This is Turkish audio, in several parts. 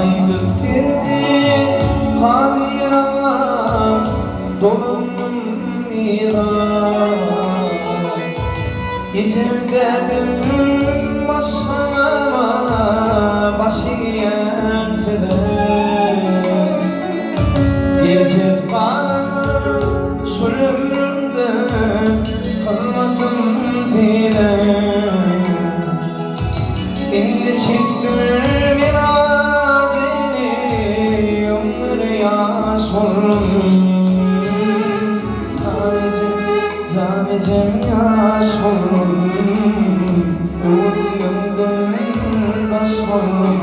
Aylık girdi kadir Allah donanım miras Gecemdedim başlama başıyan feder Gelecek bana şu ömrümde kalmadım filan İnce çıktım sadece yaş oldum Umudumdan taş oldum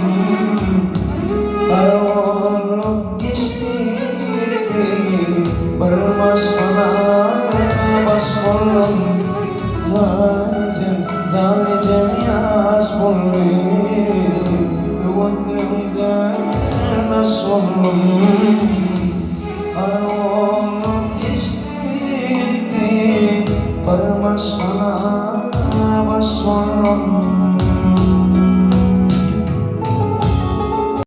Karanlık geçti Barbaş bana baş oldum Sadece yaş oldum Umudumdan taş oldum Barbaş bana baş oldum